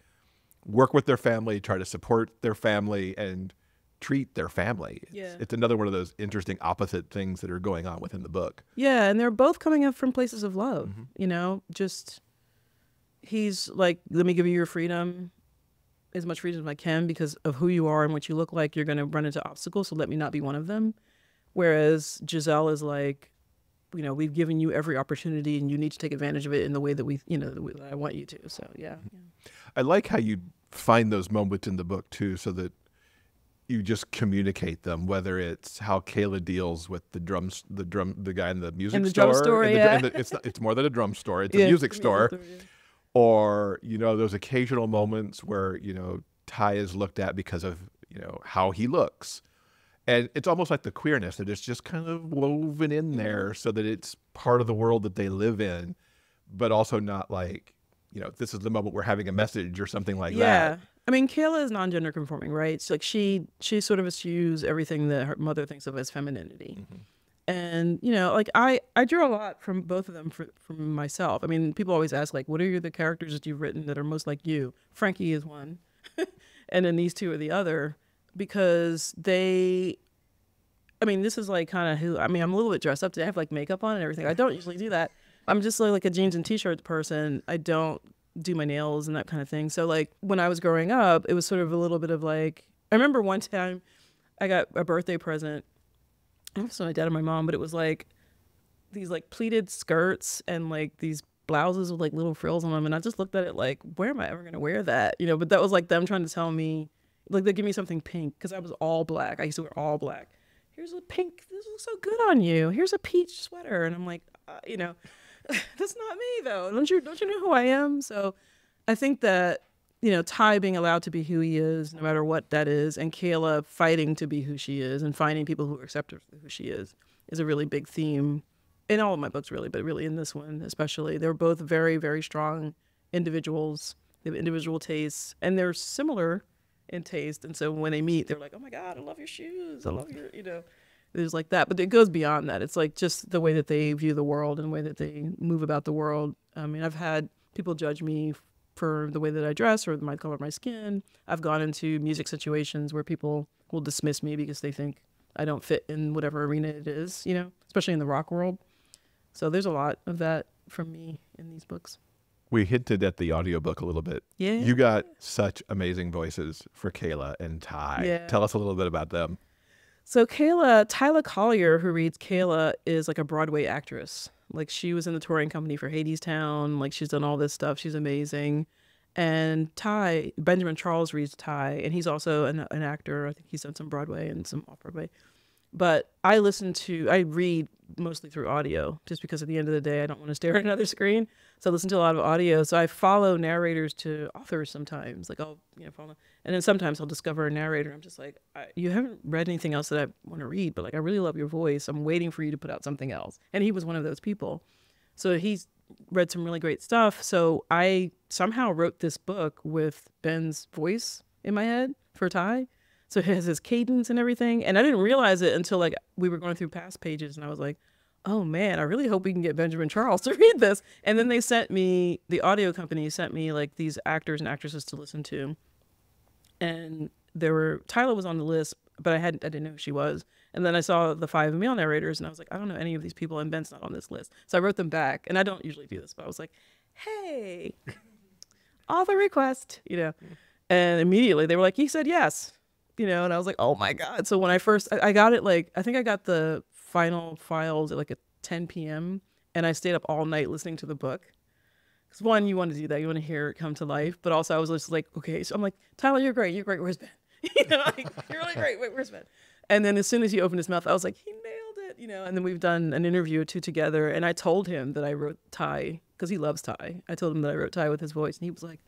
work with their family, try to support their family, and treat their family. It's another one of those interesting opposite things that are going on within the book. Yeah, and they're both coming up from places of love, you know, just he's like, let me give you your freedom, as much freedom as I can, because of who you are and what you look like. You're going to run into obstacles, so let me not be one of them. Whereas Giselle is like, you know, we've given you every opportunity and you need to take advantage of it in the way that we, you know, the way that I want you to. So, yeah. I like how you find those moments in the book, too, so that you just communicate them, whether it's how Kayla deals with the guy in the music store. Drum store, it's more than a drum store. It's a music store. Or, you know, those occasional moments where, you know, Ty is looked at because of, you know, how he looks. And it's almost like the queerness that it's just kind of woven in there so that it's part of the world that they live in, but also not like, you know, this is the moment we're having a message or something like that. Yeah. I mean, Kayla is non-gender conforming, right? So like she sort of eschews everything that her mother thinks of as femininity. And, you know, like I drew a lot from both of them from myself. I mean, people always ask, like, what are the characters that you've written that are most like you? Frankie is one. And then these two are the other, because I mean, this is like kind of who, I mean, I'm a little bit dressed up today. I have like makeup on and everything. I don't usually do that. I'm just like a jeans and t-shirts person. I don't do my nails and that kind of thing. So like when I was growing up, it was sort of a little bit of like, I remember one time I got a birthday present. It was from my dad and my mom, but it was like these like pleated skirts and like these blouses with like little frills on them. And I just looked at it like, where am I ever going to wear that? You know, but that was like them trying to tell me, like they give me something pink because I was all black. I used to wear all black. Here's a pink, this looks so good on you. Here's a peach sweater. And I'm like, you know, that's not me though. Don't you know who I am? So I think that, you know, Ty being allowed to be who he is, no matter what that is, and Kayla fighting to be who she is and finding people who accept her for who she is a really big theme in all of my books, really, but really in this one especially. They're both very, very strong individuals. They have individual tastes, and they're similar in taste. And so when they meet, they're like, oh my God, I love your shoes. I love your, you know, there's like that. But it goes beyond that. It's like just the way that they view the world and the way that they move about the world. I mean, I've had people judge me for the way that I dress or my color of my skin. I've gone into music situations where people will dismiss me because they think I don't fit in whatever arena it is, you know, especially in the rock world. So there's a lot of that from me in these books. We hinted at the audiobook a little bit. Yeah. You got such amazing voices for Kayla and Ty. Yeah. Tell us a little bit about them. So Tyla Collier, who reads Kayla, is like a Broadway actress. Like she was in the touring company for Hadestown. Like she's done all this stuff. She's amazing. And Ty, Benjamin Charles reads Ty, and he's also an actor. I think he's done some Broadway and some off-Broadway. But I read mostly through audio, just because at the end of the day, I don't want to stare at another screen. So I listen to a lot of audio. So I follow narrators to authors sometimes. Like I'll, you know, follow, and then sometimes I'll discover a narrator. I'm just like, you haven't read anything else that I want to read, but like I really love your voice. I'm waiting for you to put out something else. And he was one of those people. So he's read some really great stuff. So I somehow wrote this book with Ben's voice in my head for Ty. So it has his cadence and everything. And I didn't realize it until like we were going through past pages and I was like, oh man, I really hope we can get Benjamin Charles to read this. And then they sent me, the audio company sent me like these actors and actresses to listen to. And Tyla was on the list, but I didn't know who she was. And then I saw the 5 male narrators and I was like, I don't know any of these people and Ben's not on this list. So I wrote them back, and I don't usually do this, but I was like, hey, author request, you know. And immediately they were like, he said yes, you know, and I was like, oh my God. So when I got it, like, I think I got the final files at like at 10 p.m. and I stayed up all night listening to the book. Because one, you want to do that. You want to hear it come to life. But also I was just like, okay. So I'm like, Tyler, you're great. You're great. Where's Ben? You know, like, you're really great. Wait, where's Ben? And then as soon as he opened his mouth, I was like, he nailed it, you know. And then we've done an interview or two together. And I told him that I wrote Ty, because he loves Ty. I told him that I wrote Ty with his voice. And he was like,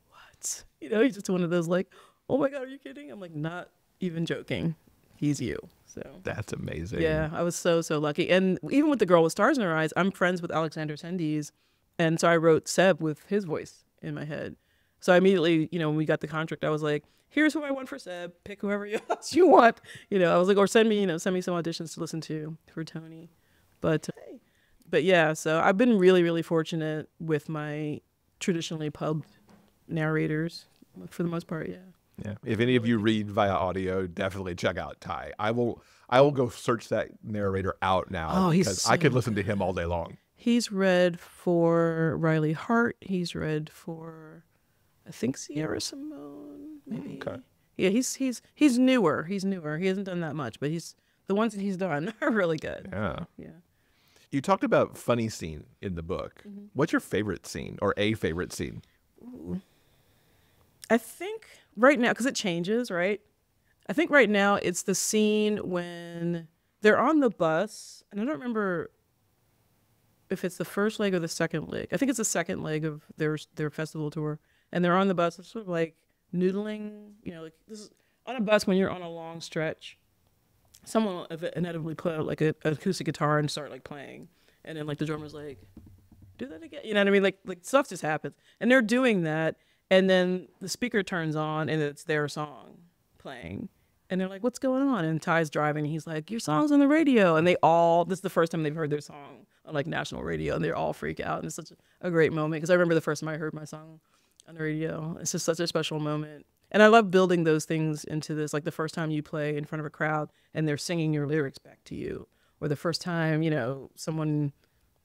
what? You know, he's just one of those like, oh my God, are you kidding? I'm like, not even joking. He's you. So That's amazing. yeah, I was so lucky. And even with The Girl with Stars in Her Eyes, I'm friends with Alexander Sendies. And so I wrote Seb with his voice in my head. So I immediately, you know, when we got the contract, I was like, here's who I want for Seb. Pick whoever else you want. You know, I was like, or send me some auditions to listen to for Tony. But yeah, so I've been really fortunate with my traditionally pubbed narrators for the most part. Yeah. Yeah. If any of you read via audio, definitely check out Ty. I will go search that narrator out now. Oh, because I could listen to him all day long. He's read for Riley Hart. He's read for, I think, Sierra Simone, maybe. Okay. Yeah, he's newer. He's newer. He hasn't done that much, but the ones that he's done are really good. Yeah. Yeah. You talked about funny scene in the book. Mm-hmm. What's your favorite scene or a favorite scene? Ooh. I think right now, because it changes, right? I think right now it's the scene when they're on the bus, and I don't remember if it's the first leg or the second leg. I think it's the second leg of their festival tour, and they're on the bus, sort of like noodling, you know, like this is on a bus when you're on a long stretch. Someone will inevitably play like an acoustic guitar and start like playing, and then like the drummer's like, do that again, you know what I mean? Like stuff just happens, and they're doing that, and then the speaker turns on and it's their song playing. And they're like, what's going on? And Ty's driving. And he's like, your song's on the radio. And this is the first time they've heard their song on like national radio. And they're all freak out. And it's such a great moment. Because I remember the first time I heard my song on the radio. It's just such a special moment. And I love building those things into this. Like the first time you play in front of a crowd and they're singing your lyrics back to you. Or the first time, you know, someone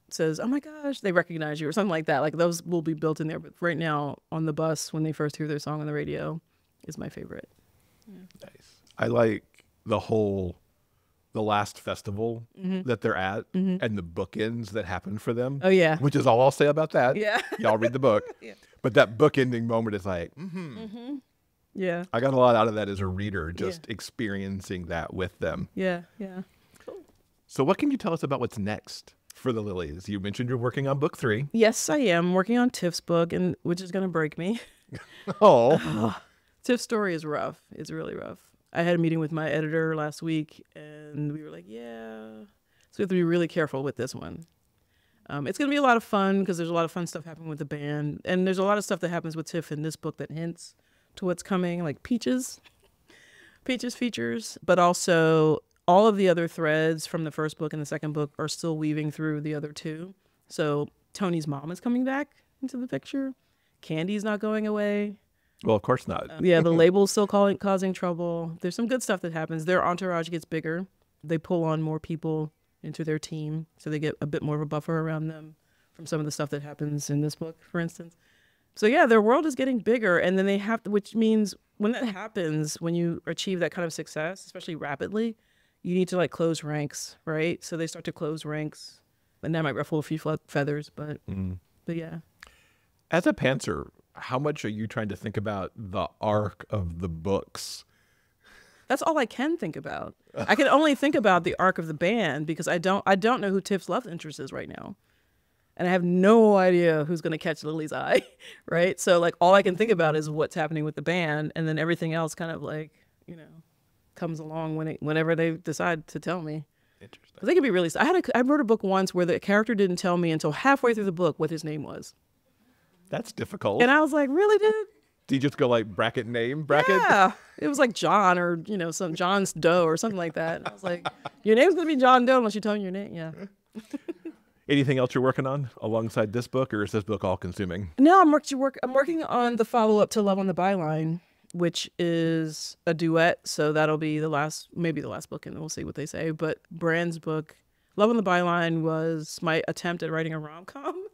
says, oh my gosh, they recognize you or something like that. Like those will be built in there. But right now on the bus, when they first hear their song on the radio, is my favorite. Yeah. Nice. I like the last festival that they're at and the bookends that happen for them. Oh, yeah. Which is all I'll say about that. Yeah. Y'all read the book. Yeah. But that bookending moment is like, Yeah. I got a lot out of that as a reader, just experiencing that with them. Yeah. Yeah. Cool. So what can you tell us about what's next for the Lillys? You mentioned you're working on book 3. Yes, I am working on Tiff's book, and which is going to break me. Oh. Tiff's story is rough. It's really rough. I had a meeting with my editor last week, and we were like, yeah. So we have to be really careful with this one. It's going to be a lot of fun because there's a lot of fun stuff happening with the band. And there's a lot of stuff that happens with Tiff in this book that hints to what's coming, like Peaches features. But also all of the other threads from the first book and the second book are still weaving through the other two. So Tony's mom is coming back into the picture. Candy's not going away. Well, of course not. Yeah, the label's still causing trouble. There's some good stuff that happens. Their entourage gets bigger. They pull on more people into their team, so they get a bit more of a buffer around them from some of the stuff that happens in this book, for instance. So yeah, their world is getting bigger, and then they have to, which means when that happens, when you achieve that kind of success, especially rapidly, you need to like close ranks, right? So they start to close ranks, and that might ruffle a few feathers, but yeah. As a pantser, how much are you trying to think about the arc of the books? That's all I can think about. I can only think about the arc of the band because I don't know who Tiff's love interest is right now. And I have no idea who's going to catch Lily's eye, right? So like all I can think about is what's happening with the band, and then everything else kind of like, you know, comes along whenever they decide to tell me. Interesting. They can be really. I wrote a book once where the character didn't tell me until halfway through the book what his name was. That's difficult. And I was like, really, dude? Do you just go like bracket name, bracket? Yeah. It was like John or, you know, some John's Doe or something like that. And I was like, your name's going to be John Doe unless you tell me your name. Yeah. Anything else you're working on alongside this book, or is this book all consuming? No, I'm working on the follow-up to Love on the Byline, which is a duet. So that'll be maybe the last book, and we'll see what they say. But Brand's book, Love on the Byline, was my attempt at writing a rom-com.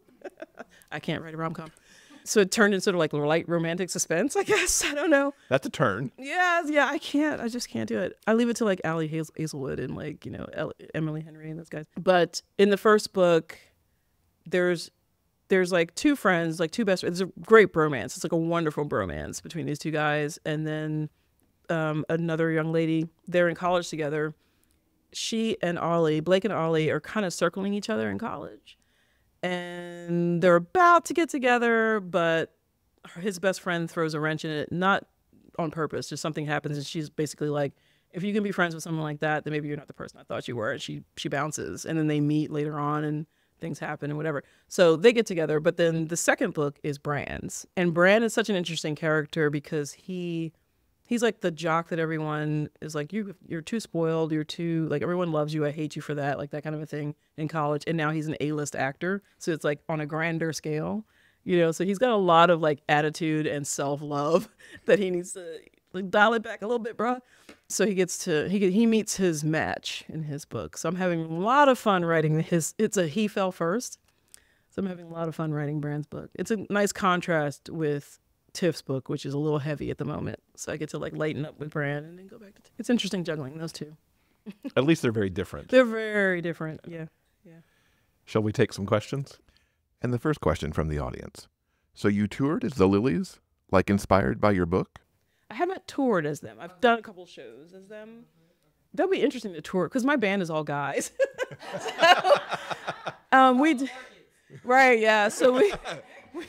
I can't write a rom-com. So it turned into sort of like light romantic suspense, I guess. I don't know. That's a turn. Yeah, I just can't do it. I leave it to like Allie Hazelwood and like, you know, Emily Henry and those guys. But in the first book, there's like two friends, like two best friends. It's a great bromance. It's like a wonderful bromance between these two guys. And then another young lady, they're in college together. She and Ollie, Blake and Ollie, are kind of circling each other in college. And they're about to get together, but his best friend throws a wrench in it, not on purpose, just something happens. And she's basically like, if you can be friends with someone like that, then maybe you're not the person I thought you were. And she bounces. And then they meet later on and things happen and whatever. So they get together. But then the second book is Brand's. And Brand is such an interesting character because he's like the jock that everyone is like, you're too spoiled. You're too, like, everyone loves you. I hate you for that. Like that kind of a thing in college. And now he's an A-list actor. So it's like on a grander scale, you know, so he's got a lot of like attitude and self-love that he needs to like dial it back a little bit, bro. So he meets his match in his book. So I'm having a lot of fun writing he fell first. So I'm having a lot of fun writing Brand's book. It's a nice contrast with Tiff's book, which is a little heavy at the moment. So I get to like lighten up with Brand and then go back to Tiff. It's interesting juggling those two. At least they're very different. They're very different. Yeah. Yeah. Shall we take some questions? And the first question from the audience. So you toured as the Lillys, like inspired by your book? I haven't toured as them. I've done a couple shows as them. That'll be interesting to tour because my band is all guys. Right, yeah. So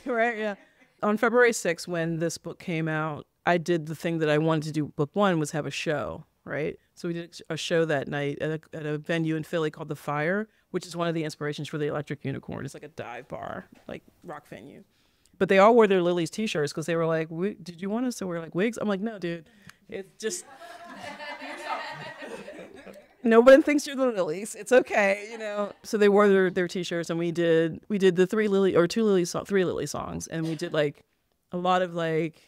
right, yeah. On February 6th, when this book came out, I did the thing that I wanted to do. Book one was have a show, right? So we did a show that night at a venue in Philly called The Fire, which is one of the inspirations for the Electric Unicorn. It's like a dive bar, like rock venue. But they all wore their Lillys t-shirts because they were like, did you want us to wear like wigs? I'm like, no, dude. It's just... Nobody thinks you're the Lillys. It's okay, you know. So they wore their t-shirts, and we did the three Lillys songs, and we did like a lot of like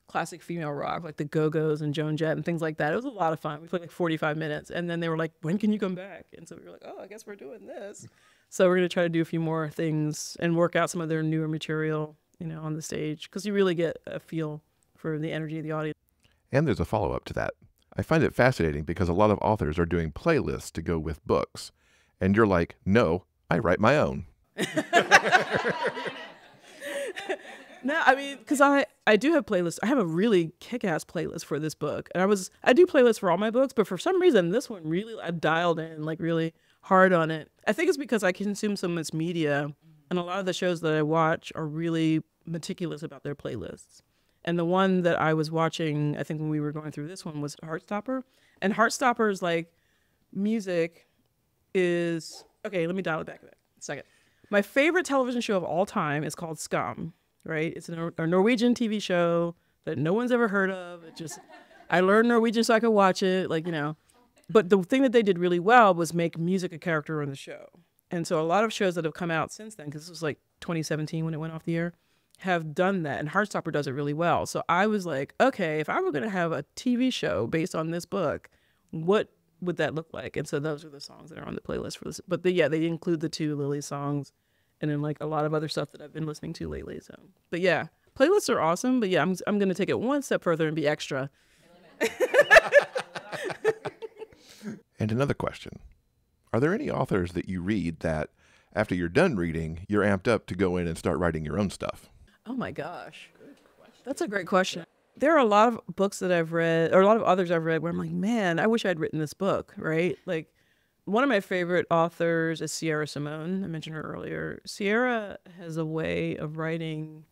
classic female rock, like the Go-Go's and Joan Jett and things like that. It was a lot of fun. We played like 45 minutes, and then they were like, "When can you come back?" And so we were like, "Oh, I guess we're doing this." So we're gonna try to do a few more things and work out some of their newer material, you know, on the stage, because you really get a feel for the energy of the audience. And there's a follow-up to that. I find it fascinating because a lot of authors are doing playlists to go with books. And you're like, no, I write my own. No, I mean, because I do have playlists. I have a really kick-ass playlist for this book. And I do playlists for all my books, but for some reason, this one really, I dialed in like really hard on it. I think it's because I consume so much media, and a lot of the shows that I watch are really meticulous about their playlists. And the one that I was watching, I think when we were going through this one, was Heartstopper. And Heartstopper's like music is, okay, let me dial it back a second. My favorite television show of all time is called Scum, right? It's a Norwegian TV show that no one's ever heard of. I learned Norwegian so I could watch it, like, you know. But the thing that they did really well was make music a character in the show. And so a lot of shows that have come out since then, because this was like 2017 when it went off the air, have done that, and Heartstopper does it really well. So I was like, okay, if I were going to have a TV show based on this book, what would that look like? And so those are the songs that are on the playlist for this. But yeah, they include the two Lillys songs and then like a lot of other stuff that I've been listening to lately. So, but yeah, playlists are awesome. But yeah, I'm going to take it one step further and be extra. And another question. Are there any authors that you read that after you're done reading, you're amped up to go in and start writing your own stuff? Oh my gosh. That's a great question. There are a lot of books that I've read, or a lot of others I've read, where I'm like, man, I wish I'd written this book, right? Like, one of my favorite authors is Sierra Simone. I mentioned her earlier. Sierra has a way of writing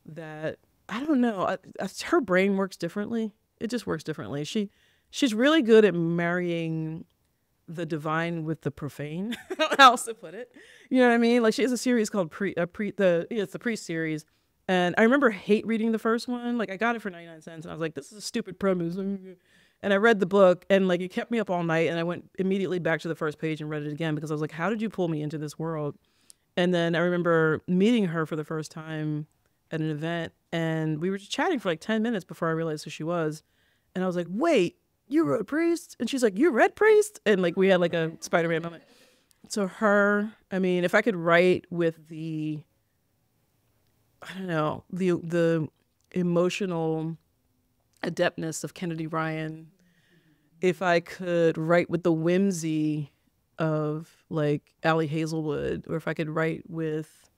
that, I don't know, her brain works differently. It just works differently. She's really good at marrying the divine with the profane. I don't know how else to put it. You know what I mean? Like, she has a series called it's the Priest series. And I remember hate reading the first one. Like, I got it for 99 cents and I was like, this is a stupid premise. And I read the book and like it kept me up all night, and I went immediately back to the first page and read it again because I was like, how did you pull me into this world? And then I remember meeting her for the first time at an event, and we were just chatting for like 10 minutes before I realized who she was. And I was like, wait, you wrote Priest? And she's like, you read Priest? And like we had like a Spider-Man moment. So her, I mean, if I could write with the I don't know, the emotional adeptness of Kennedy Ryan, if I could write with the whimsy of like Allie Hazelwood, or if I could write with,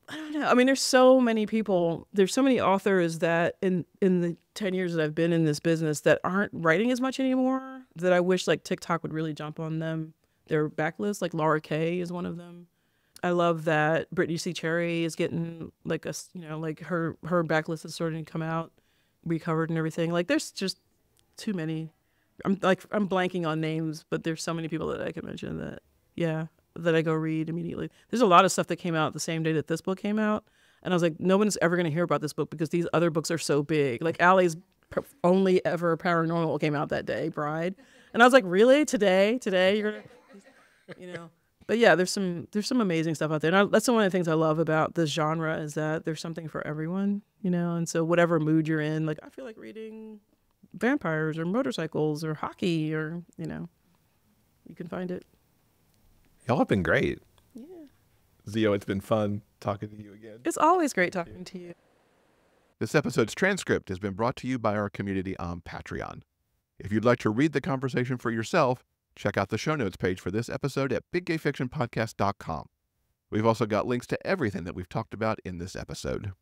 I don't know. I mean, there's so many people, there's so many authors that in the 10 years that I've been in this business that aren't writing as much anymore, that I wish like TikTok would really jump on them. Their backlist, like Laura Kay is one of them. I love that Brittany C. Cherry is getting like a, you know, like her backlist is starting to come out, recovered and everything. Like there's just too many. I'm blanking on names, but there's so many people that I could mention that, yeah, that I go read immediately. There's a lot of stuff that came out the same day that this book came out. And I was like, no one's ever going to hear about this book because these other books are so big. Like Allie's only ever paranormal came out that day, Bride. And I was like, really? Today you're going to, you know. But yeah, there's some amazing stuff out there. And that's one of the things I love about this genre is that there's something for everyone, you know. And so whatever mood you're in, like I feel like reading vampires or motorcycles or hockey or, you know, you can find it. Y'all have been great. Yeah. Xio, it's been fun talking to you again. It's always great talking to you. This episode's transcript has been brought to you by our community on Patreon. If you'd like to read the conversation for yourself, check out the show notes page for this episode at biggayfictionpodcast.com. We've also got links to everything that we've talked about in this episode.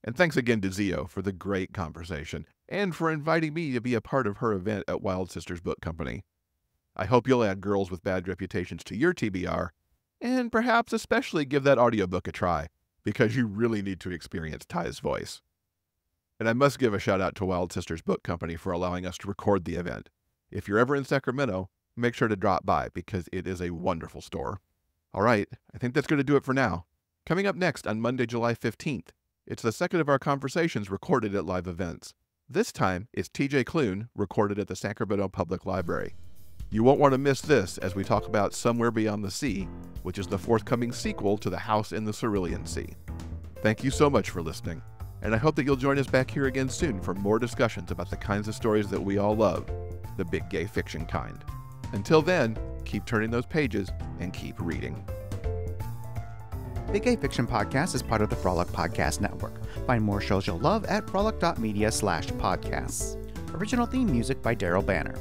And thanks again to Xio for the great conversation and for inviting me to be a part of her event at Wild Sisters Book Company. I hope you'll add Girls with Bad Reputations to your TBR, and perhaps especially give that audiobook a try, because you really need to experience Ty's voice. And I must give a shout out to Wild Sisters Book Company for allowing us to record the event. If you're ever in Sacramento, make sure to drop by because it is a wonderful store. All right, I think that's going to do it for now. Coming up next on Monday, July 15th, it's the second of our conversations recorded at live events. This time, it's TJ Clune, recorded at the Sacramento Public Library. You won't want to miss this as we talk about Somewhere Beyond the Sea, which is the forthcoming sequel to The House in the Cerulean Sea. Thank you so much for listening, and I hope that you'll join us back here again soon for more discussions about the kinds of stories that we all love, the big gay fiction kind. Until then, keep turning those pages and keep reading. Big Gay Fiction Podcast is part of the Frolic Podcast Network. Find more shows you'll love at frolic.media/podcasts. Original theme music by Daryl Banner.